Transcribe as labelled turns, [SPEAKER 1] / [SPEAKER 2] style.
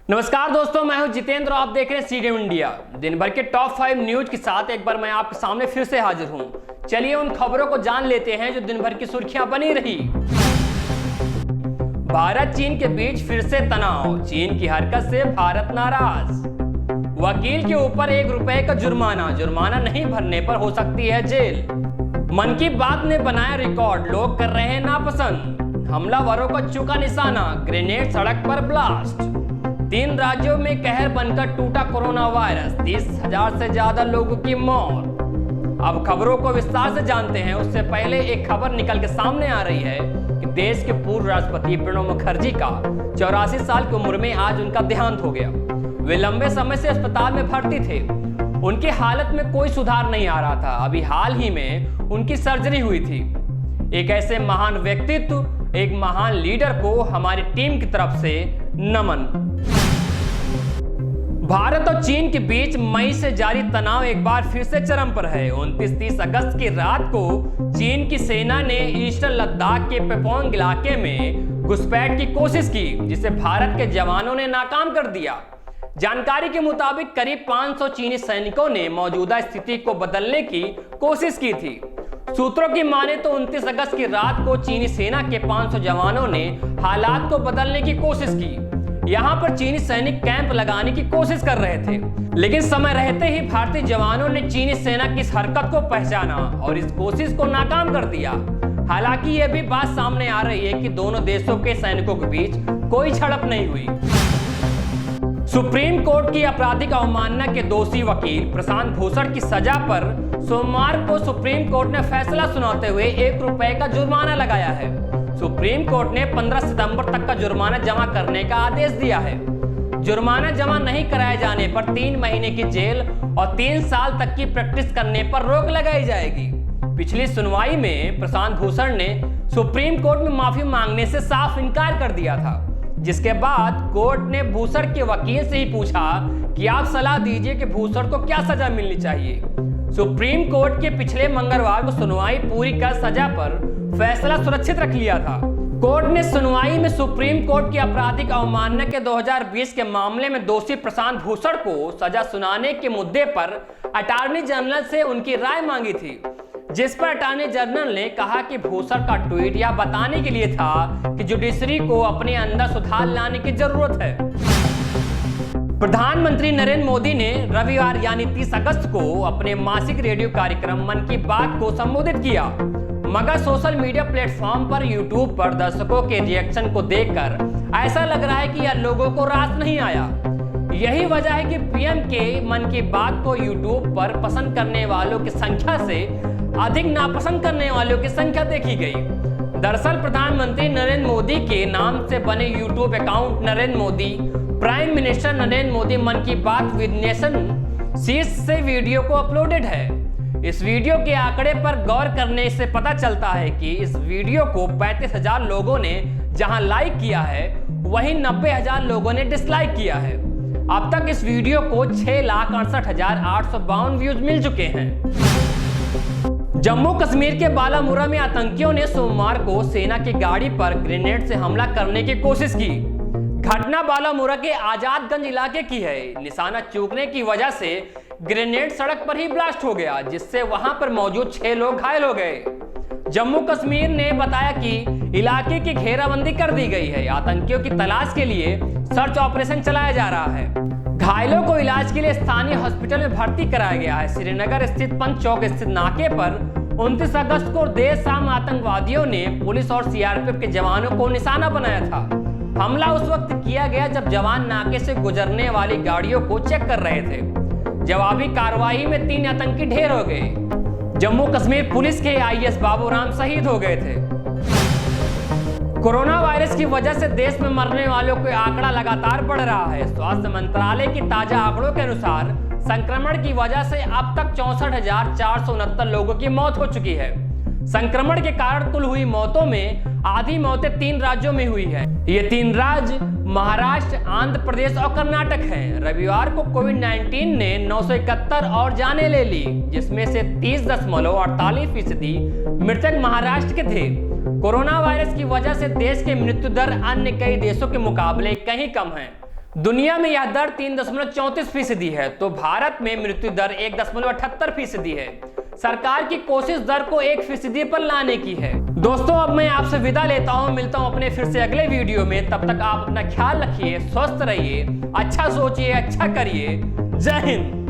[SPEAKER 1] नमस्कार दोस्तों, मैं हूं जितेंद्र और आप देख रहे हैं सीडीएम इंडिया। दिन भर के टॉप 5 न्यूज के साथ एक बार मैं आपके सामने फिर से हाजिर हूं। चलिए उन खबरों को जान लेते हैं जो दिन भर की सुर्खियां बनी रही। भारत चीन के बीच फिर से तनाव, चीन की हरकत से भारत नाराज। वकील के ऊपर ₹1 का जुर्माना नहीं भरने पर हो सकती है जेल। मन की बात ने बनाया रिकॉर्ड, लोग कर रहे हैं नापसंद। हमलावरों को चुका निशाना, ग्रेनेड सड़क पर ब्लास्ट। 3 राज्यों में कहर बनकर टूटा कोरोना वायरस, 30,000 से ज्यादा लोगों की मौत। अब खबरों को विस्तार से जानते हैं। उससे पहले एक खबर निकल के सामने आ रही है कि देश के पूर्व राष्ट्रपति प्रणब मुखर्जी का 84 साल की उम्र में आज उनका देहांत हो गया। वे लंबे समय से अस्पताल में भर्ती थे। उनकी हालत में कोई सुधार नहीं आ रहा था। अभी हाल ही में उनकी सर्जरी हुई थी। एक ऐसे महान व्यक्तित्व, एक महान लीडर को हमारी टीम की तरफ से नमन। भारत और चीन के बीच मई से जारी तनाव एक बार फिर से चरम पर है। 29-30 अगस्त की रात को चीन की सेना ने ईस्टर्न लद्दाख के पेपोंग इलाके में घुसपैठ की कोशिश की, जिसे भारत के जवानों ने नाकाम कर दिया। जानकारी के मुताबिक करीब 500 चीनी सैनिकों ने मौजूदा स्थिति को बदलने की कोशिश की थी। सूत्रों की माने तो 29 अगस्त की रात को चीनी सेना के 500 जवानों ने हालात को बदलने की कोशिश की। यहाँ पर चीनी सैनिक कैंप लगाने की कोशिश कर रहे थे, लेकिन समय रहते ही भारतीय जवानों ने चीनी सेना की इस हरकत को पहचाना और इस कोशिश को नाकाम कर दिया। हालांकि यह भी बात सामने आ रही है कि दोनों देशों के सैनिकों के बीच कोई झड़प नहीं हुई। सुप्रीम कोर्ट की आपराधिक अवमानना के दोषी वकील प्रशांत भूषण की सजा पर सोमवार को सुप्रीम कोर्ट ने फैसला सुनाते हुए ₹1 का जुर्माना लगाया है। सुप्रीम कोर्ट ने 15 सितंबर तक का जुर्माना जमा करने का आदेश दिया है। जुर्माना जमा नहीं कराए जाने पर 3 महीने की जेल और 3 साल तक की प्रैक्टिस करने पर रोक लगाई जाएगी। पिछली सुनवाई में प्रशांत भूषण ने सुप्रीम कोर्ट में माफी मांगने से साफ इनकार कर दिया था, जिसके बाद कोर्ट ने भूषण के वकील से ही पूछा कि आप सलाह दीजिए कि भूषण को क्या सजा मिलनी चाहिए। सुप्रीम कोर्ट के पिछले मंगलवार को सुनवाई पूरी कर सजा पर फैसला सुरक्षित रख लिया था। कोर्ट ने सुनवाई में सुप्रीम कोर्ट की आपराधिक अवमानना के 2020 के मामले में दोषी प्रशांत भूषण को सजा सुनाने के मुद्दे पर अटॉर्नी जनरल से उनकी राय मांगी थी, जिस पर अटॉर्नी जनरल ने कहा कि भूषण का ट्वीट यह बताने के लिए था कि जुडिशरी को अपने अंदर सुधार लाने की जरूरत है। प्रधानमंत्री नरेंद्र मोदी ने रविवार यानी 30 अगस्त को अपने मासिक रेडियो कार्यक्रम मन की बात को संबोधित किया, मगर सोशल मीडिया प्लेटफॉर्म पर यूट्यूब पर दर्शकों के रिएक्शन को देखकर ऐसा लग रहा है कि यह लोगों को रास नहीं आया। यही वजह है कि पीएम के मन की बात को यूट्यूब पर पसंद करने वालों की संख्या से अधिक नापसंद करने वालों की संख्या देखी गई। दरअसल प्रधानमंत्री नरेंद्र मोदी के नाम से बने YouTube account Narendra Modi, prime minister Narendra Modi मन की बात विद नेशन शीर्ष से वीडियो को अपलोडेड है। इस वीडियो के आंकड़े पर गौर करने से पता चलता है कि इस वीडियो को 35,000 लोगों ने जहां लाइक किया है, वहीं 90,000 लोगों ने डिसलाइक किया है। अब तक इस वीडियो को 6,68,852 व्यूज मिल चुके हैं। जम्मू कश्मीर के बालामुरा में आतंकियों ने सोमवार को सेना की गाड़ी पर ग्रेनेड से हमला करने की कोशिश की। घटना बालामुरा के आजादगंज इलाके की है। निशाना चूकने की वजह से ग्रेनेड सड़क पर ही ब्लास्ट हो गया, जिससे वहां पर मौजूद 6 लोग घायल हो गए। जम्मू कश्मीर ने बताया कि इलाके की घेराबंदी कर दी गई है। आतंकियों की तलाश के लिए सर्च ऑपरेशन चलाया जा रहा है। घायलों को इलाज के लिए स्थानीय हॉस्पिटल में भर्ती कराया गया है। श्रीनगर स्थित पंच चौक स्थित नाके पर 29 अगस्त को देर शाम आतंकवादियों ने पुलिस और सीआरपीएफ के जवानों को निशाना बनाया था। हमला उस वक्त किया गया जब जवान नाके से गुजरने वाली गाड़ियों को चेक कर रहे थे। जवाबी कार्रवाई में 3 आतंकी ढेर हो गए। जम्मू कश्मीर पुलिस के आईएएस बाबूराम शहीद हो गए थे। कोरोना वायरस की वजह से देश में मरने वालों का आंकड़ा लगातार बढ़ रहा है। स्वास्थ्य मंत्रालय के ताजा आंकड़ों के अनुसार संक्रमण की वजह से अब तक 64,469 लोगों की मौत हो चुकी है। संक्रमण के कारण कुल हुई मौतों में आधी मौतें 3 राज्यों में हुई है। ये 3 राज्य महाराष्ट्र, आंध्र प्रदेश और कर्नाटक हैं। रविवार को कोविड-19 ने 971 और जानें ले ली, जिसमें से 30.48% मृतक महाराष्ट्र के थे। कोरोना वायरस की वजह से देश की मृत्यु दर अन्य कई देशों के मुकाबले कहीं कम है। दुनिया में यह दर 3.34% है, तो भारत में मृत्यु दर 1.78% है। सरकार की कोशिश दर को 1% पर लाने की है। दोस्तों, अब मैं आपसे विदा लेता हूं, मिलता हूं अपने फिर से अगले वीडियो में। तब तक आप अपना ख्याल रखिए, स्वस्थ रहिए, अच्छा सोचिए, अच्छा करिए। जय हिंद।